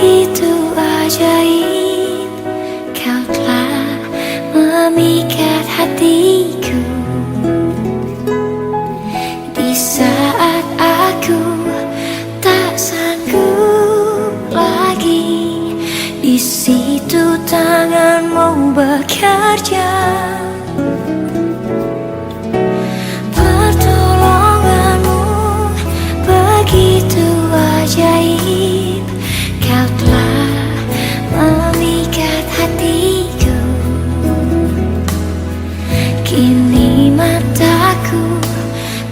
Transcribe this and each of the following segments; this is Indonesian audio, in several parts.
begitu ajaib, kau telah memikat hatiku. Di saat aku tak sanggup lagi, di situ tanganmu bekerja. Pertolonganmu begitu ajaib, kau telah memikat hatiku. Kini mataku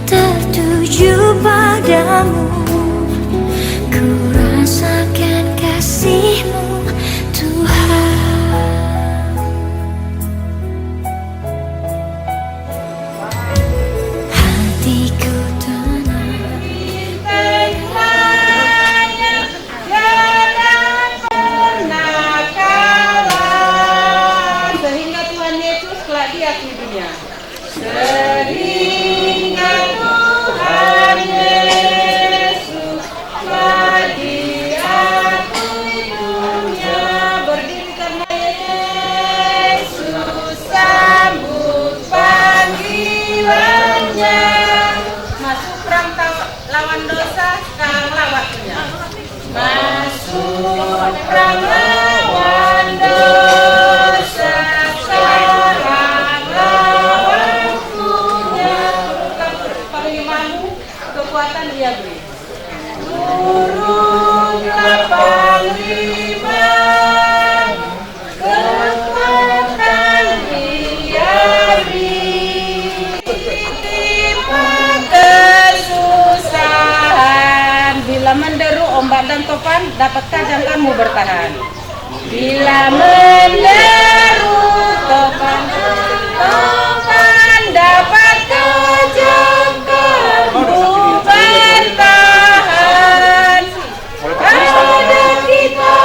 tertuju padamu, ku rasakan kasih-Mu Tuhan. Hatiku tenang, sehingga Tuhan Yesus telah diakui dunia. Sehingga Tuhan Yesus telah diakui dunia. Berdiri karena Yesus, sambut panggilannya. Masuk perang lawan dosa, sekarang waktunya. Masuk perang lawan dosa, sekarang waktunya. Panglimamu kekuatan dia beri. Turunlah panglima, kekuatan dia beri. Kesusahan bila menderu ombak dan topan, dapatkah jangkarmu bertahan? Bila menderu topan, dapatkah jangkarmu bertahan? Ada kita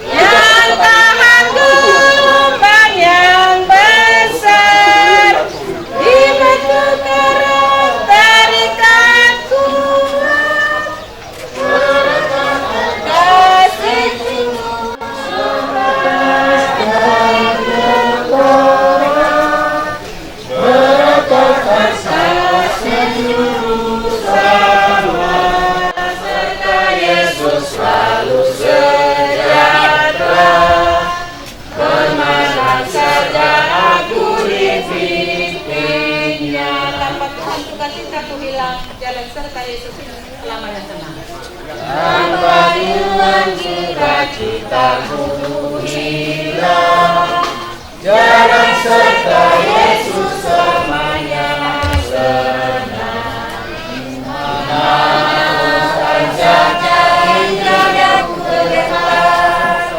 yang tahan gelombang yang besar, di batu karang terikat kuat. Kasih-Mu serta Yesus selalu sejahtera. Kemana saja aku dipimpinnya. Tanpa Tuhan suka cintaku hilang, jalan serta Yesus selamanya senang. Tanpa Tuhan cita-citaku hilang, jalan serta Yesus selamanya senang. Mana saja hingga ku bergerak,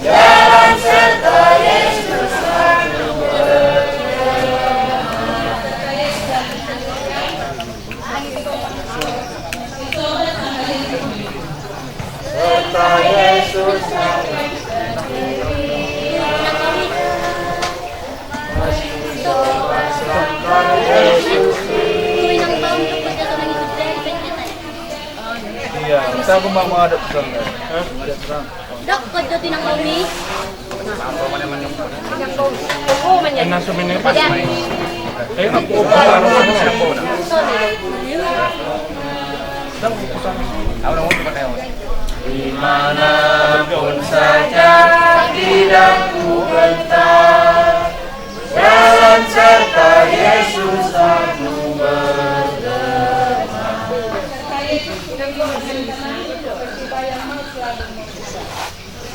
jalan serta Yesus selalu serta Yesus Iya, kita aku mau ada pesan. Ada pesan. Dok, kau jadi nang kami? Enak sumini pas main. Aku harus siapa nak? Dah pesan. Awak mau pakai apa? dimanapun saja hidupku bentar, jalan serta Yesus aku bergema.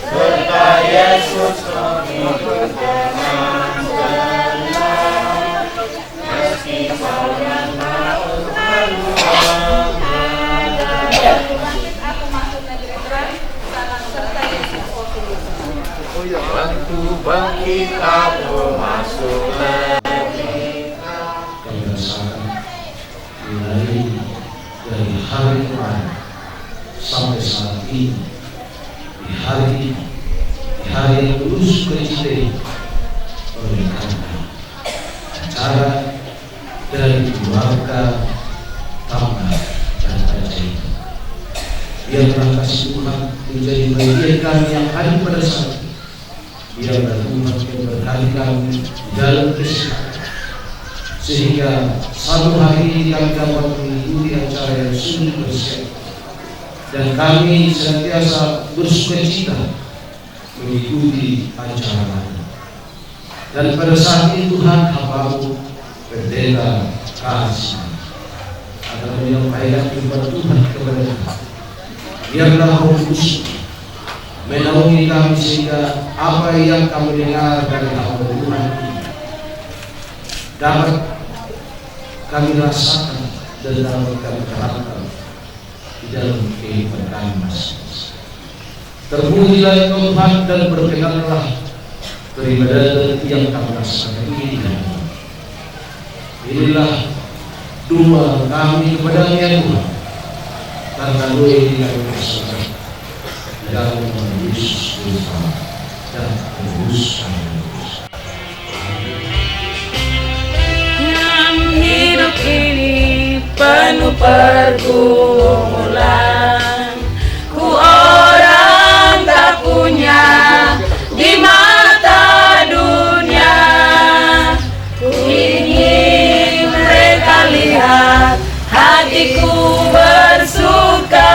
Serta Yesus kami berkenan tenang, meski sayang maut lalu waktu bangkit aku masuk lagi. Kami rasakan mulai dari hari kemarin sampai saat ini, di hari yang lulus kecintai oleh karena acara dari keluarga Tama dan Raja itu Biarlah kasih Tuhan menjadi bagian kami yang ada pada saat ini. Biarlah Tuhan yang berkali kami dalam kesehatan, sehingga satu hari ini kami dapat mengikuti acara yang sungguh bersejarah, dan kami senantiasa bersukacita mengikuti acara ini. Dan pada saat ini Tuhan, hamba-Mu Pendeta Kasih akan menyampaikan kepada Tuhan kepada kami. Biarlah Roh Kudus menaungi kami sehingga apa yang kami dengar dari hamba Tuhan ini dapat kami rasakan dan dapat kami terapkan di dalam kehidupan kami masing-masing. Terpujilah Tuhan dan berkenanlah beribadah yang kami rasakan ini. Inilah doa kami kepada-Mu ya Tuhan, karena doa ini kami rasakan dalam nama Yesus Kristus dan Tebus kami. Hidup ini penuh pergumulan, ku orang tak punya di mata dunia. Ku ingin mereka lihat hatiku bersuka.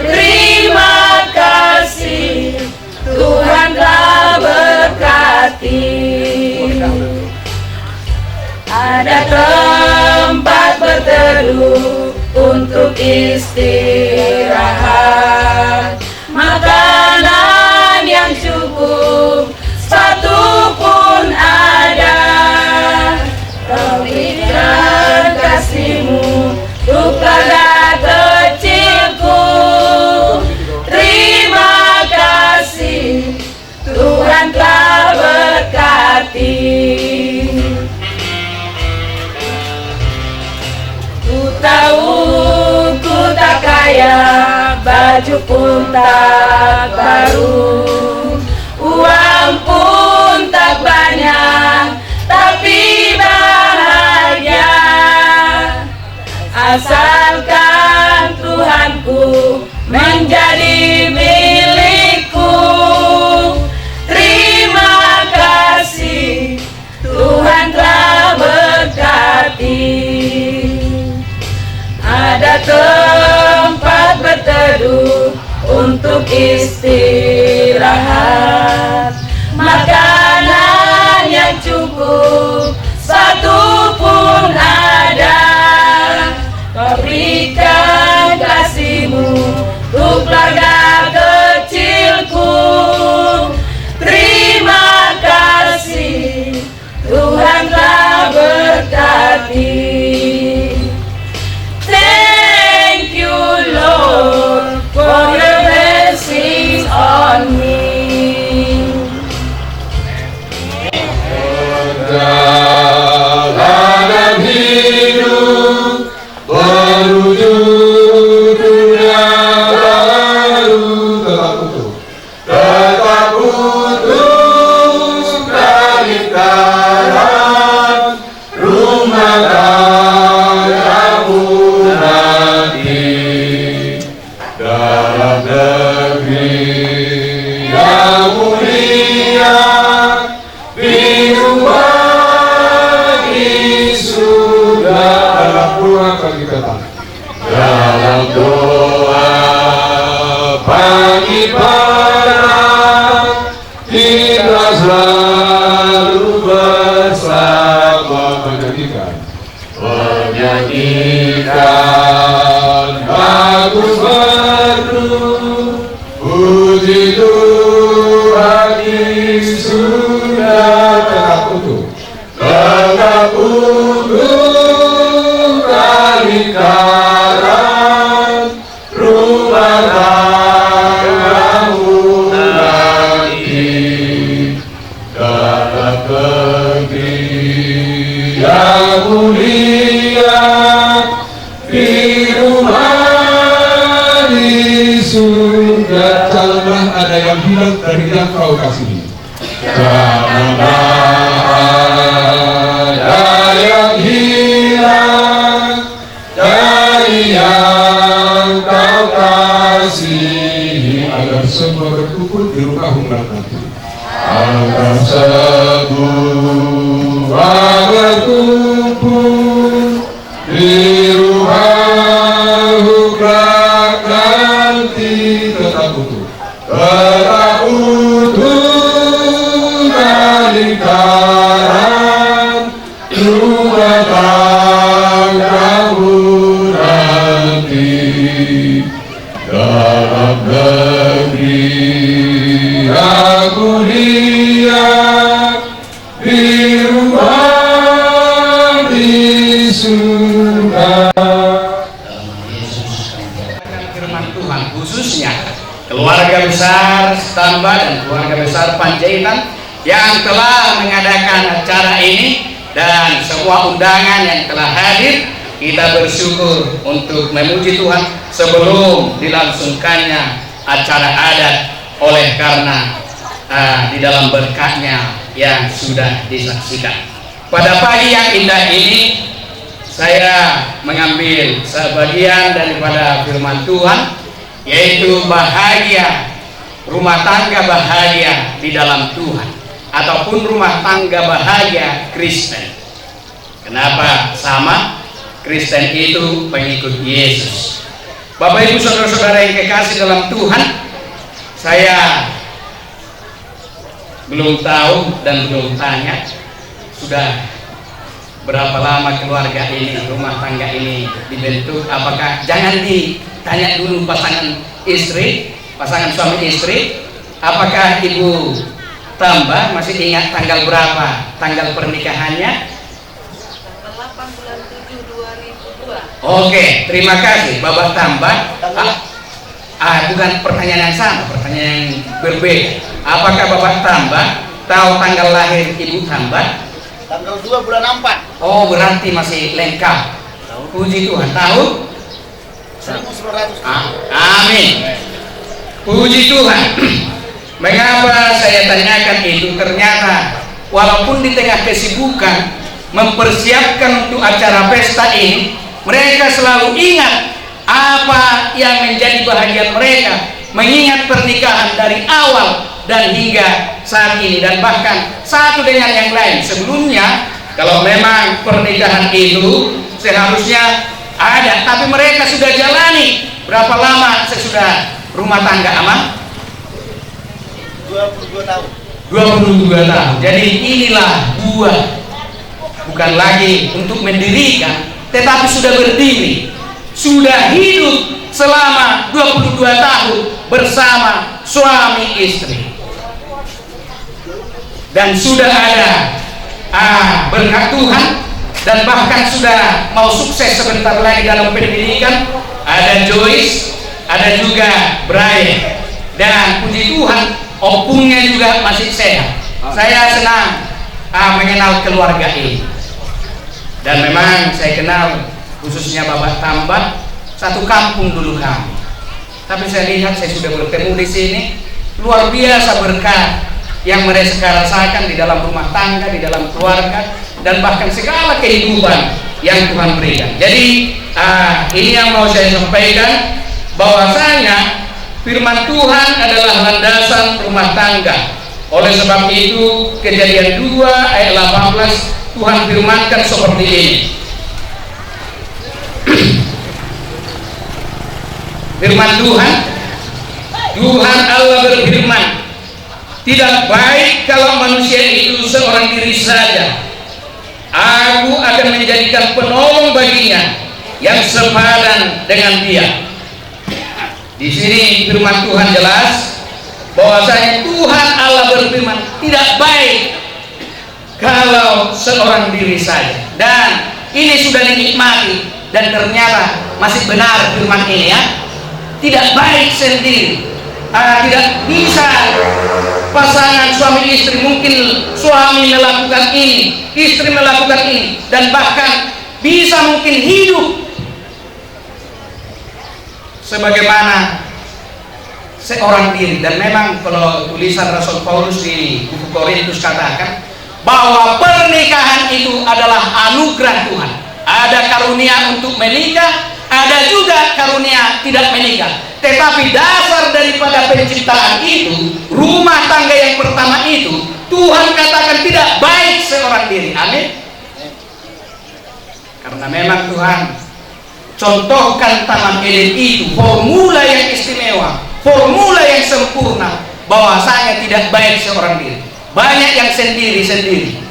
Terima kasih Tuhan telah berkati. Ada tempat berteduh untuk istirahat, makanan yang cukup, sepatu pun ada. Kau berikan kasih-Mu untuk keluarga kecilku. Terima kasih Tuhan telah berkati. Tahu ku tak kaya, baju pun tak baru, uang pun tak banyak, tapi bahagia. Asalkan Tuhanku menjadi milikku. Terima kasih Tuhan telah berkati. Ada tempat berteduh untuk istirahat, makanan yang cukup, sepatu pun ada. Kau berikan kasih-Mu untuk keluarga kecilku. Terima kasih Tuhan telah berkati. For your blessings on me. Perjalanan hidup menuju dunia baru, tetap utuh dari kanan rumah tanggamu nanti. Dalam negeri yang mulia, di rumah di surga. Dalam doa pagi petang, dalam doa pagi petang, kita selalu bersama menyanyikan lagu baru. Puji Tuhan di surga, tetap utuh dari kanan rumah tanggamu nanti. Dalam negeri yang mulia, di rumah di surga. Janganlah ada yang hilang dari yang Kau kasihi. Janganlah ada yang hilang dari yang Kau agar semua berkumpul di rumah umrah nanti. Agar semua berkumpul di rumah umrah nanti tetap utuh. Tetap utuh lingkaran rumah tanggamu nanti. Dalam negeri yang mulia, di rumah di surga. Firman Tuhan khususnya keluarga besar Stamba dan keluarga besar Panjaitan yang telah mengadakan acara ini dan semua undangan yang telah hadir. Kita bersyukur untuk memuji Tuhan sebelum dilangsungkannya acara adat, oleh karena di dalam berkatnya yang sudah disaksikan. Pada pagi yang indah ini saya mengambil sebagian daripada firman Tuhan, yaitu bahagia, rumah tangga bahagia di dalam Tuhan, ataupun rumah tangga bahagia Kristen. Kenapa sama? Kristen itu pengikut Yesus. Bapak Ibu saudara-saudara yang kekasih dalam Tuhan, saya belum tahu dan belum tanya sudah berapa lama keluarga ini, rumah tangga ini dibentuk. Apakah, jangan ditanya dulu pasangan istri, pasangan suami istri, apakah Ibu Tamba masih ingat tanggal berapa tanggal pernikahannya? 8 bulan 7 2002. Oke, terima kasih Bapak Tamba. Bukan pertanyaan yang sama, pertanyaan yang berbeda. Apakah Bapak Tamba tahu tanggal lahir Ibu Tamba? Tanggal 2 bulan 4. Oh, berarti masih lengkap. Puji Tuhan. Tahun 1900. Amin. Puji Tuhan. Mengapa saya tanyakan itu? Ternyata walaupun di tengah kesibukan mempersiapkan untuk acara pesta ini, mereka selalu ingat apa yang menjadi bahagia mereka, mengingat pernikahan dari awal dan hingga saat ini, dan bahkan satu dengan yang lain. Sebelumnya kalau memang pernikahan itu seharusnya ada, tapi mereka sudah jalani. Berapa lama sesudah rumah tangga aman? 22 tahun. 22 tahun. Jadi inilah buah, bukan lagi untuk mendirikan, tetapi sudah berdiri, sudah hidup selama 22 tahun bersama suami istri, dan sudah ada berkat Tuhan, dan bahkan sudah mau sukses sebentar lagi dalam pendidikan. Ada Joyce, ada juga Brian, dan puji Tuhan opungnya juga masih sehat. Saya senang mengenal keluarga ini, dan memang saya kenal khususnya Bapak Tamba, satu kampung dulu kami. Tapi saya lihat, saya sudah bertemu di sini, luar biasa berkat yang mereka rasakan di dalam rumah tangga, di dalam keluarga, dan bahkan segala kehidupan yang Tuhan berikan. Jadi ini yang mau saya sampaikan, bahwasanya firman Tuhan adalah landasan rumah tangga. Oleh sebab itu Kejadian 2 ayat 18 Tuhan firmankan seperti ini. Firman Tuhan Allah berfirman, tidak baik kalau manusia itu seorang diri saja. Aku akan menjadikan penolong baginya yang sepadan dengan dia. Di sini firman Tuhan jelas bahwasanya Tuhan Allah berfirman, tidak baik kalau seorang diri saja. Dan ini sudah dinikmati, dan ternyata masih benar firman ini, ya. Tidak baik sendiri. Tidak bisa pasangan suami istri, mungkin suami melakukan ini, istri melakukan ini, dan bahkan bisa mungkin hidup sebagaimana seorang diri. Dan memang kalau tulisan Rasul Paulus di buku Korintus katakan bahwa pernikahan itu adalah anugerah Tuhan. Ada karunia untuk menikah, ada juga karunia tidak menikah. Tetapi dasar daripada penciptaan itu, rumah tangga yang pertama itu, Tuhan katakan tidak baik seorang diri. Amin. Karena memang Tuhan contohkan Taman Eden itu formula yang istimewa, formula yang sempurna, bahwasanya tidak baik seorang diri. Banyak yang sendiri-sendiri.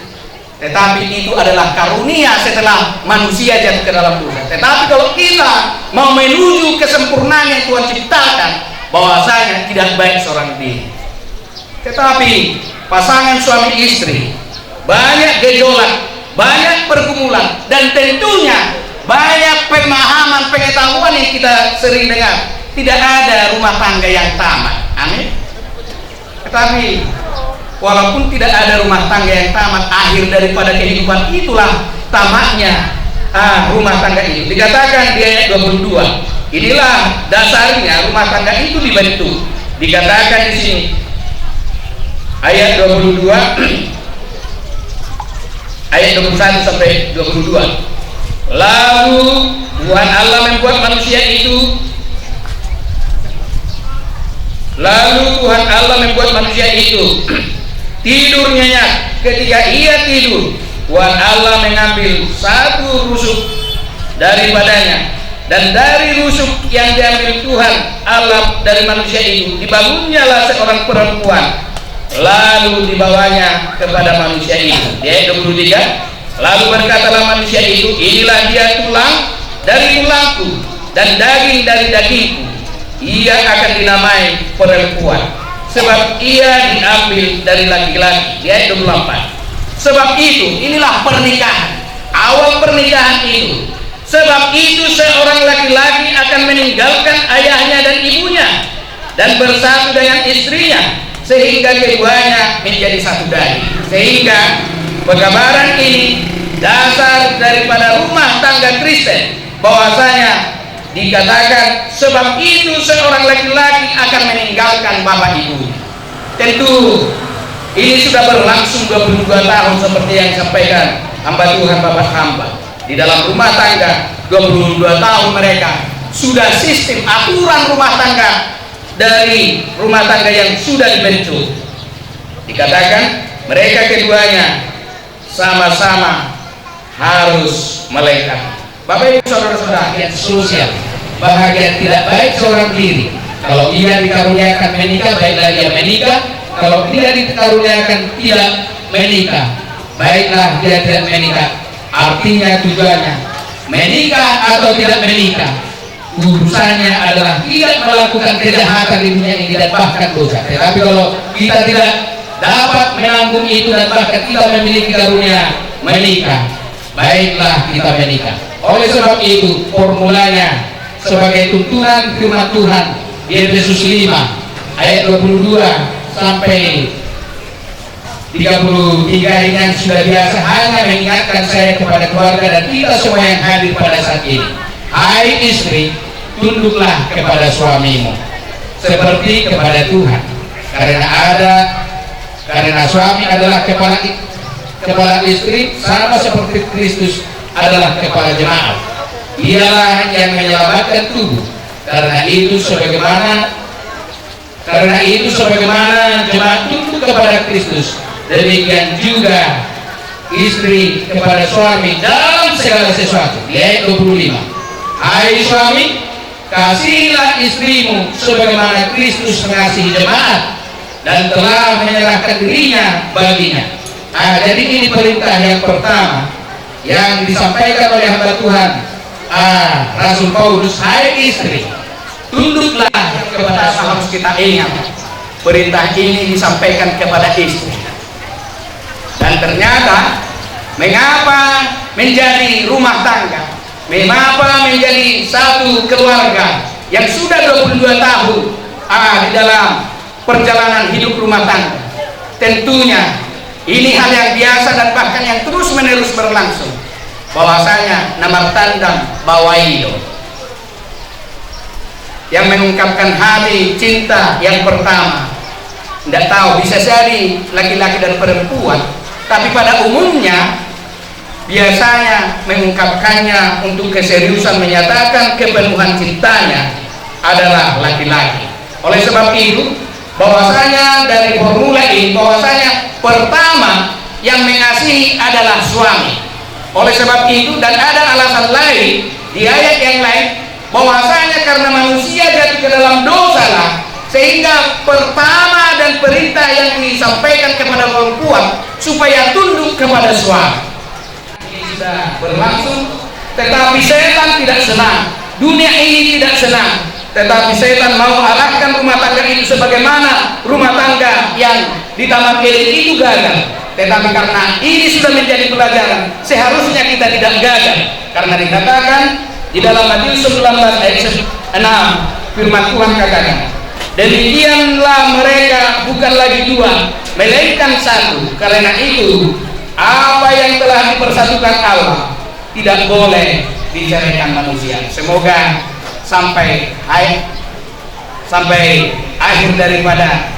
Tetapi itu adalah karunia setelah manusia jatuh ke dalam dosa. Tetapi kalau kita mau menuju kesempurnaan yang Tuhan ciptakan, bahwasanya tidak baik seorang diri. Tetapi pasangan suami istri banyak gejolak, banyak pergumulan, dan tentunya banyak pemahaman pengetahuan yang kita sering dengar. Tidak ada rumah tangga yang tamat. Amin. Tetapi walaupun tidak ada rumah tangga yang tamat, akhir daripada kehidupan itulah tamatnya rumah tangga itu. Dikatakan di ayat 22, inilah dasarnya rumah tangga itu dibentuk. Dikatakan di sini ayat 22 ayat 21 sampai 22. Lalu Tuhan Allah membuat manusia itu, tidur nyenyak. Ketika ia tidur, Tuhan Allah mengambil satu rusuk daripadanya, dan dari rusuk yang diambil Tuhan Allah dari manusia itu dibangunnyalah seorang perempuan, lalu dibawanya kepada manusia itu. Di ayat 23, lalu berkatalah manusia itu, inilah dia tulang dari tulangku dan daging dari dagingku, ia akan dinamai perempuan, sebab ia diambil dari laki-laki. Di ayat 24, sebab itu, inilah pernikahan, awal pernikahan itu. Sebab itu seorang laki-laki akan meninggalkan ayahnya dan ibunya dan bersatu dengan istrinya, sehingga keduanya menjadi satu daging. Sehingga pekabaran ini dasar daripada rumah tangga Kristen, bahwasanya dikatakan sebab itu seorang laki-laki akan meninggalkan bapak ibu. Tentu ini sudah berlangsung 22 tahun seperti yang disampaikan hamba Tuhan bapak hamba. Di dalam rumah tangga 22 tahun mereka sudah sistem aturan rumah tangga dari rumah tangga yang sudah dibentuk. Dikatakan mereka keduanya sama-sama harus melengkapi. Bapak ibu saudara-saudara yang seluruhnya, bahagia tidak baik seorang diri kalau ia dikaruniakan menikah, baiklah dia menikah. Kalau tidak dikaruniakan tidak menikah, baiklah dia tidak menikah. Artinya tujuannya menikah atau tidak menikah, urusannya adalah tidak melakukan kejahatan di dunia ini dan bahkan dosa. Tetapi kalau kita tidak dapat menanggung itu dan bahkan kita memiliki karunia menikah, baiklah kita menikah. Oleh sebab itu formulanya sebagai tuntunan firman Tuhan di Efesus 5 ayat 22 sampai 33 ini yang sudah biasa hanya mengingatkan saya kepada keluarga dan kita semua yang hadir pada saat ini. Hai istri, tunduklah kepada suamimu seperti kepada Tuhan, karena suami adalah kepala istri, sama seperti Kristus adalah kepala jemaat. Dialah yang menyelamatkan tubuh. Karena itu sebagaimana jemaat tunduk kepada Kristus, demikian juga istri kepada suami dalam segala sesuatu. Di ayat 25, hai suami, kasihilah istrimu sebagaimana Kristus mengasihi jemaat dan telah menyerahkan dirinya baginya. Jadi ini perintah yang pertama yang disampaikan oleh hamba Tuhan Rasul Paulus. Hai istri, tunduklah kepada suami. Harus kita ingat perintah ini disampaikan kepada istri. Dan ternyata mengapa menjadi rumah tangga, mengapa menjadi satu keluarga yang sudah 22 tahun di dalam perjalanan hidup rumah tangga. Tentunya ini hal yang biasa dan bahkan yang terus menerus berlangsung, bahwasanya nama tandang bawaido yang mengungkapkan hati cinta yang pertama. Tidak tahu, bisa jadi laki-laki dan perempuan, tapi pada umumnya biasanya mengungkapkannya untuk keseriusan menyatakan kepenuhan cintanya adalah laki-laki. Oleh sebab itu, bahwasanya dari formula ini, bahwasanya pertama yang mengasihi adalah suami. Oleh sebab itu, dan ada alasan lain di ayat yang lain, bahwasanya karena manusia jatuh ke dalam dosa lah, sehingga pertama dan perintah yang disampaikan kepada perempuan supaya tunduk kepada suami. Ini sudah berlangsung, tetapi setan tidak senang, dunia ini tidak senang. Tetapi setan mau arahkan rumah tangga itu sebagaimana rumah tangga yang di Taman Eden itu gagal. Tetapi karena ini sudah menjadi pelajaran, seharusnya kita tidak gagal. Karena dikatakan di dalam Matius 19 ayat 6, firman Tuhan katakan, demikianlah mereka bukan lagi dua, melainkan satu. Karena itu, apa yang telah dipersatukan Allah tidak boleh diceraikan manusia. Semoga sampai akhir daripada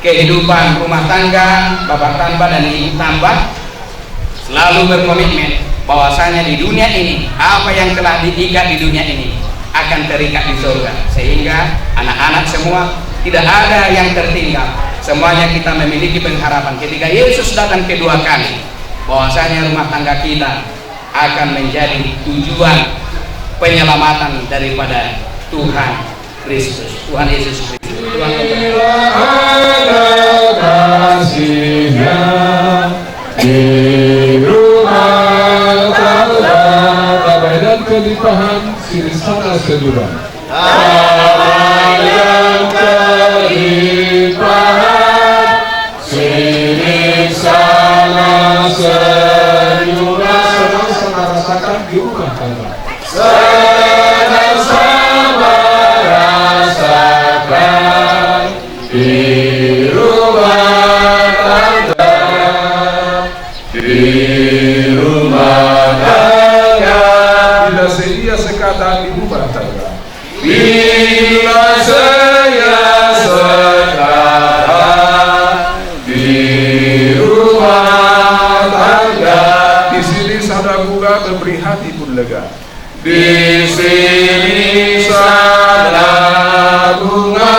kehidupan rumah tangga bapak tambah dan ibu tambah selalu berkomitmen bahwasanya di dunia ini apa yang telah diikat di dunia ini akan terikat di surga, sehingga anak-anak semua tidak ada yang tertinggal. Semuanya kita memiliki pengharapan ketika Yesus datang kedua kali, bahwasanya rumah tangga kita akan menjadi tujuan penyelamatan daripada Tuhan Kristus, Tuhan Yesus Kristus. Tuhan ada kasihnya di rumah tangga, damai dan kelimpahan sini sana sejuta. Damai dan kelimpahan sini sana sejuta. Senang-senang rasakan di rumah tangga. Senang-sama rasakan di rumah tangga, di rumah tangga. Bila saya sekata di rumah tangga, bila saya sekata di rumah tangga, di sini sada bunga memberi hati pun lega. Di sini sada bunga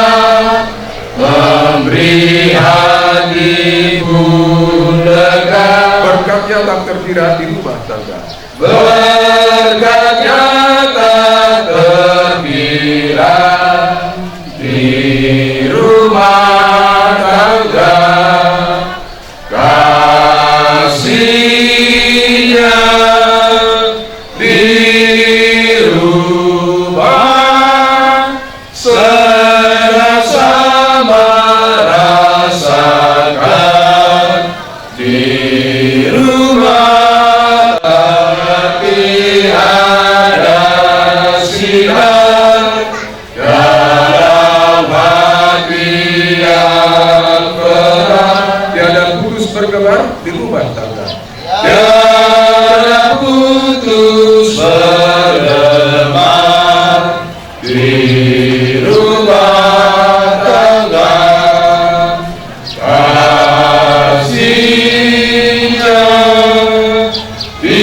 memberi hati pun lega. Berkatnya tak terkira di rumah tangga. Berkatnya tak terkira di rumah tangga. Kasihnya di rumah sama rasakan di rumah tapi ada sinar dalam hati yang berat. Tiada putus bergemar di rumah tangga. Tiada putus bergemar di rumah tangga. Kasihnya di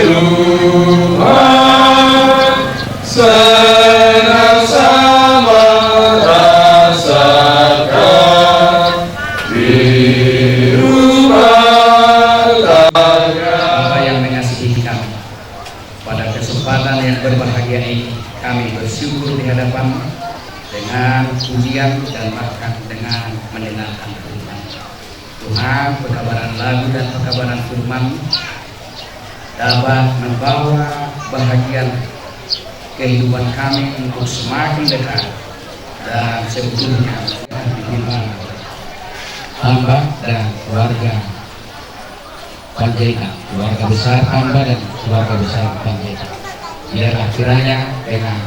rumah sama rasakan di rumah tangga. Bapa yang mengasihi kami, pada kesempatan yang berbahagia ini kami bersyukur di hadapan dengan pujian dan bahkan dengan mendengarkan firman Tuhan. Pekabaran lagu dan pekabaran firman dapat membawa bahagian kehidupan kami untuk semakin dekat dan sebetulnya diterima hamba dan keluarga Panjaitan, keluarga besar hamba dan keluarga besar Panjaitan. Biarlah kiranya dengan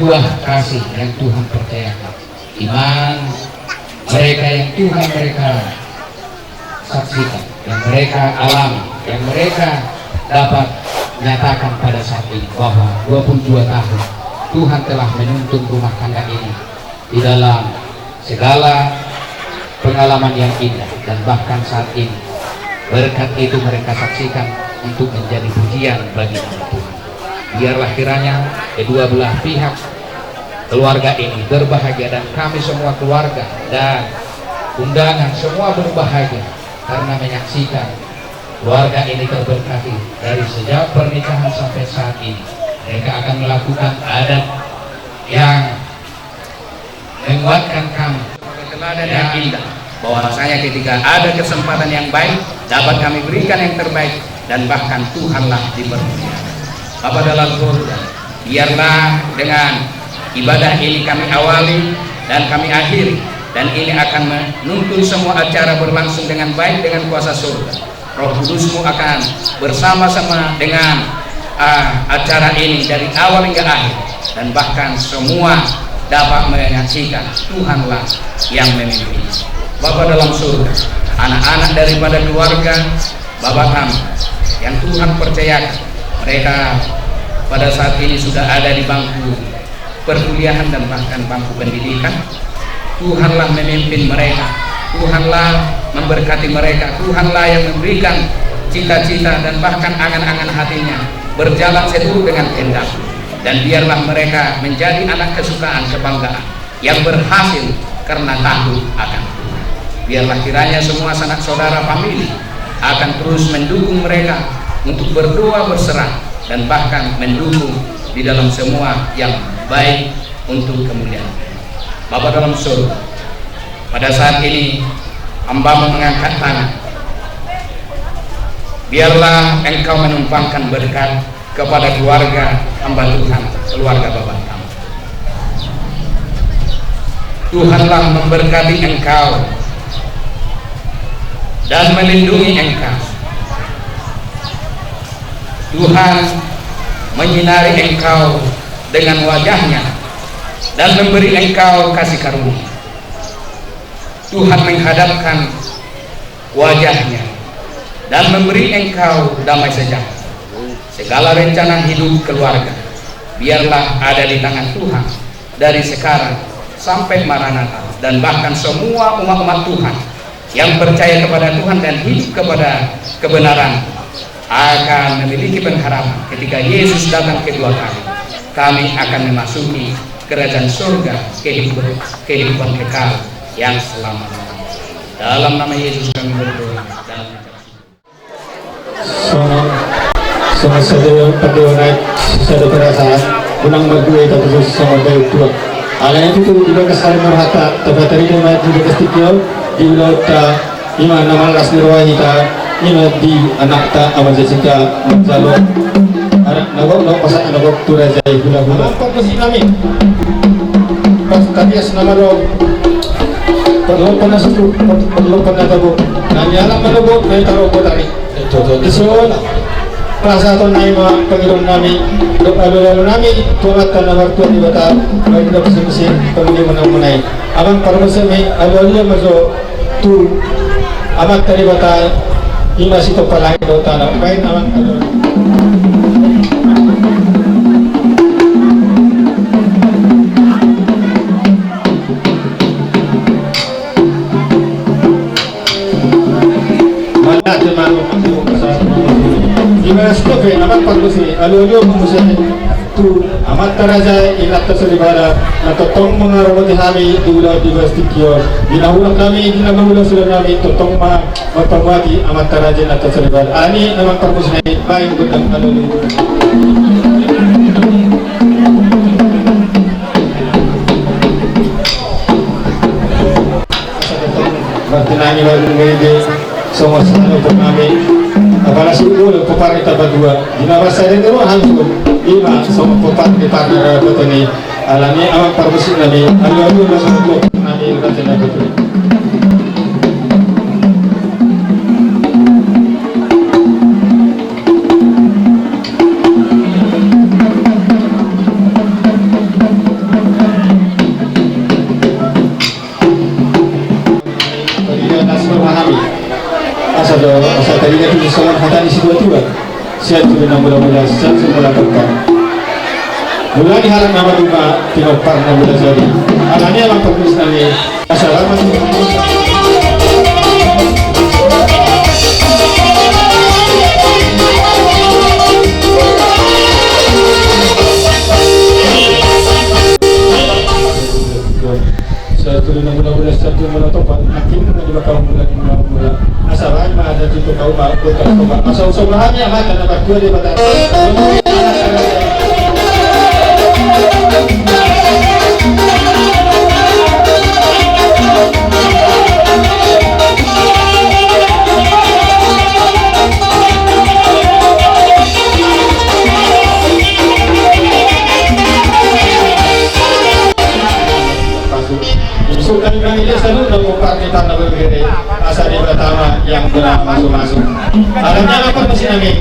buah kasih yang Tuhan percayakan, iman mereka yang Tuhan mereka saksikan, yang mereka alami, yang mereka dapat nyatakan pada saat ini bahwa 22 tahun Tuhan telah menuntun rumah tangga ini di dalam segala pengalaman yang indah, dan bahkan saat ini berkat itu mereka saksikan untuk menjadi pujian bagi nama Tuhan. Biarlah kiranya kedua belah pihak keluarga ini berbahagia, dan kami semua keluarga dan undangan semua berbahagia karena menyaksikan keluarga ini terberkati dari sejak pernikahan sampai saat ini. Mereka akan melakukan adat yang menguatkan kami teladan yang indah, bahwasanya ketika ada kesempatan yang baik dapat kami berikan yang terbaik, dan bahkan Tuhanlah dipermuliakan. Bapa dalam surga, biarlah dengan ibadah ini kami awali dan kami akhiri, dan ini akan menuntun semua acara berlangsung dengan baik dengan kuasa surga. Roh Kudus-Mu akan bersama-sama dengan acara ini dari awal hingga akhir, dan bahkan semua dapat menyaksikan Tuhanlah yang memimpin. Bapa dalam surga, anak-anak daripada keluarga Bapak kami yang Tuhan percayakan, mereka pada saat ini sudah ada di bangku perkuliahan dan bahkan bangku pendidikan. Tuhanlah memimpin mereka, Tuhanlah memberkati mereka, Tuhanlah yang memberikan cita-cita dan bahkan angan-angan hatinya berjalan seturut dengan kehendak. Dan biarlah mereka menjadi anak kesukaan, kebanggaan yang berhasil karena takut akan Tuhan. Biarlah kiranya semua sanak saudara famili akan terus mendukung mereka untuk berdoa berserah, dan bahkan mendukung di dalam semua yang baik untuk kemudian. Bapa dalam surga, pada saat ini hamba mengangkat tangan, biarlah Engkau menumpangkan berkat kepada keluarga hamba Tuhan, keluarga Bapak kami. Tuhanlah memberkati Engkau dan melindungi Engkau. Tuhan menyinari Engkau dengan wajahnya dan memberi Engkau kasih karunia. Tuhan menghadapkan wajahnya dan memberi Engkau damai sejahtera. Segala rencana hidup keluarga biarlah ada di tangan Tuhan dari sekarang sampai Maranatha, dan bahkan semua umat-umat Tuhan yang percaya kepada Tuhan dan hidup kepada kebenaran akan memiliki pengharapan ketika Yesus datang kedua kali. Kami akan memasuki kerajaan surga, kehidupan kekal yang selama-lamanya. Dalam nama Yesus kami berdoa dan sama saja perdoaan sada perasaan unang magduay tapos sa mga ito. Alay itu iba kasali marhata tabatari mo na di kastikyo di ulot ima naman las nirwahi ta ima di anak ta aman Jessica Gonzalo anak nagok no pasak nagok tura jay hula-hula. Pagpasi namin pas tadias nama lo perlopan na suku perlopan na tabo nanyalang manubok may taro ko tari isola rasa to na mga Panginoon namin lalo namin tumatan na wartuan di bata may kita pasipasi pamili mo na munay amang parmasa may alwalya maso tu amat tari bata ima sito palagi daw tanah may amang Stoke amat paglusi alulio mumusay tu amat taraja ilata solibara na totong mga roboti kami dula di bastikyo ginahulang kami ginagahulang sila namin totong magpamwagi amat taraja na solibara ani naman paglusi na baing gudang alulio. Bertinani baru ngede semua sana untuk kami. Apalagi siguro paparita berdua dinabasa rin dito hansur lima so paparita na beto ni alami awak parbusin nami alu na sumuglo nami raja na beto asal tadinya itu sangat hati di situ siap sudah mula-mula siap semula terkan mulai harap nama juga tidak pernah mula jadi alanya orang penulis nami assalamualaikum. bukan koma. Masa usahaannya maka dapat dua di batas. Sultan Bangil selalu mengumpulkan tanah berbeda asal di pertama yang benar masuk-masuk. Alamnya apa mesin kami?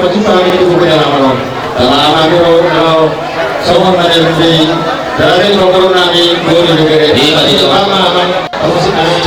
pagi itu bukan lama lama itu kalau semua ada lebih dari nomor nami boleh juga itu lama kalau sih kami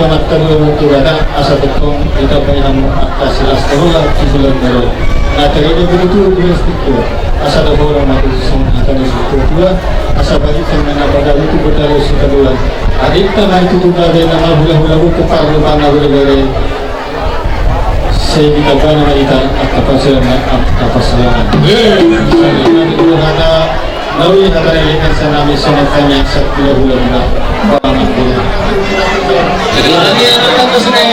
kamatkan menentukan asal betul kita pengen kasih astaghfirullah sebelum baru. Nah terjadi begitu itu asal ada orang mati semua akan itu asal bagi teman pada itu betul setelah adik tanah itu juga ada nama hula-hula itu parlu mana boleh saya kita bana kita apa selama itu ada lalu yang ada yang sana misalnya tanya satu bulan orang itu jadi lagi akan kesini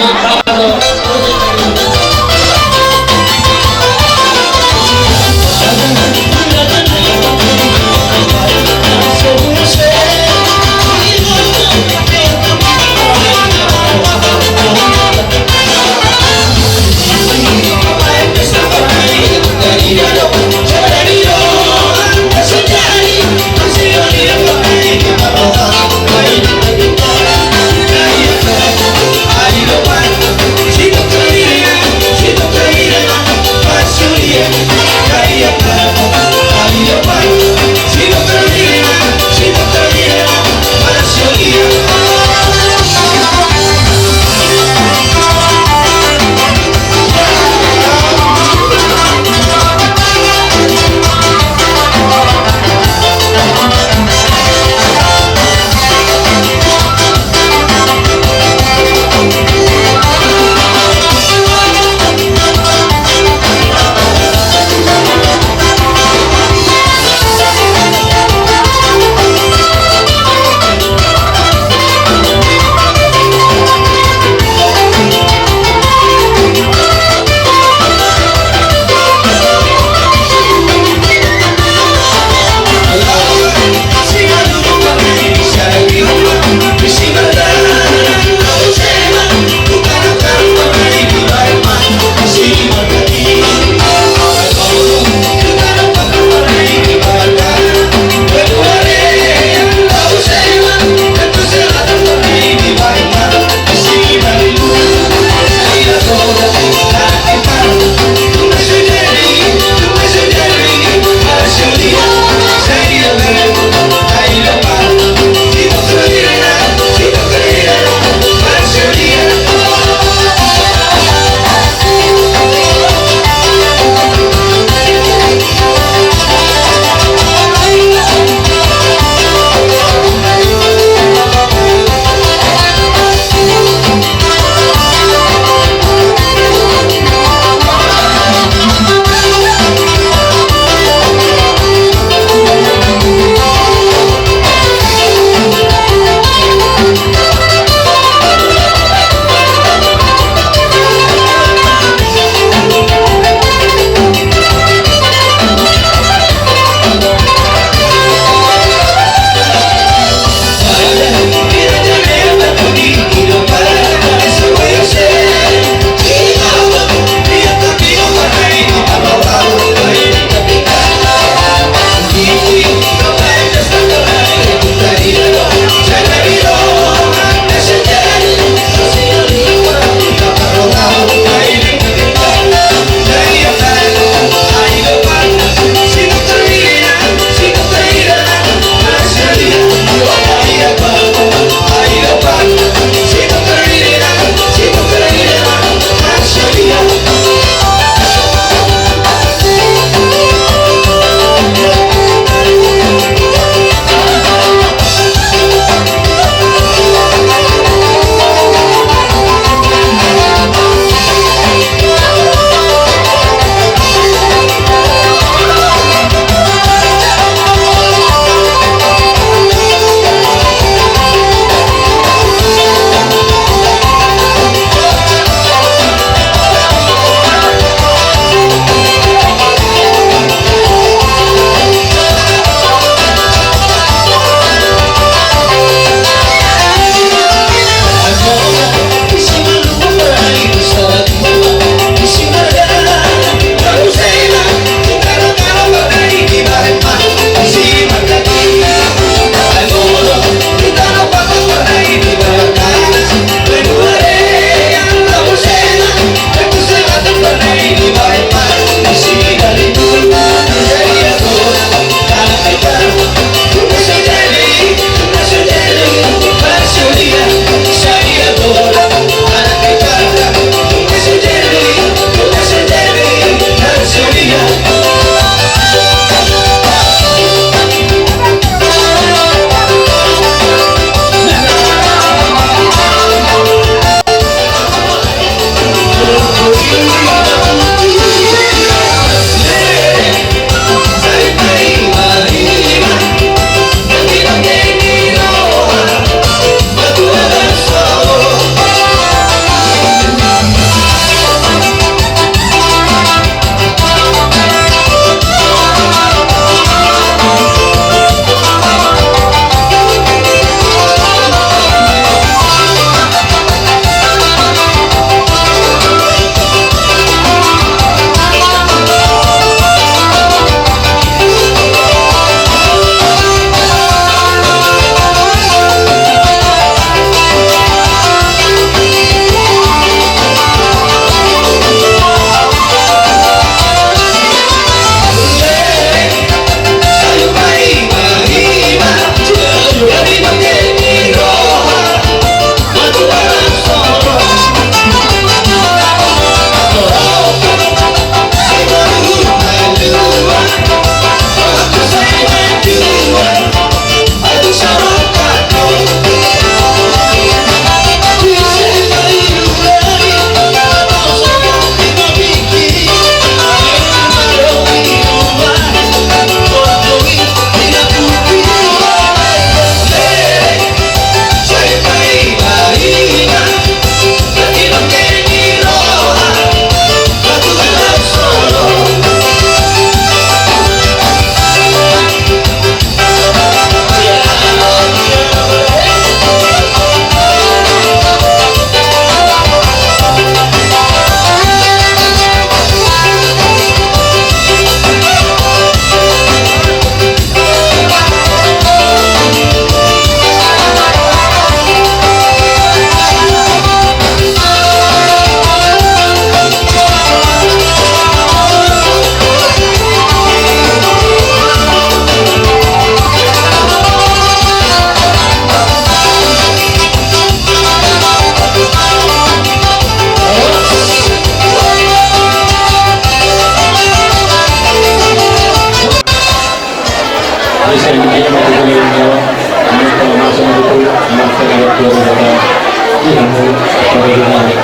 Bagaimana?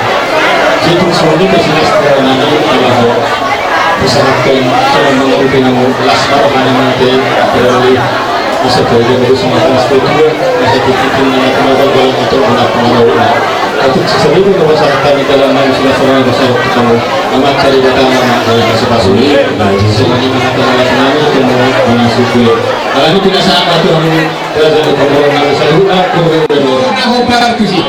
Jadi semuanya bisnis nanti kalau disarankan kalau mengurupi namun lasbar mana nanti beralih bisa belajar dari Sumatera Selatan masih dikitin dengan tenaga dalam untuk anak pengelola. Tapi sesungguhnya kalau masyarakat di dalam manusia semua bisa ketemu amat cari kata anak dalam masing-masing semuanya mengatakan kami semua mengasuhi. Kalau ini tidak sama tuh kami berada di pemerintahan saya aku berada. Aku pada tu sih.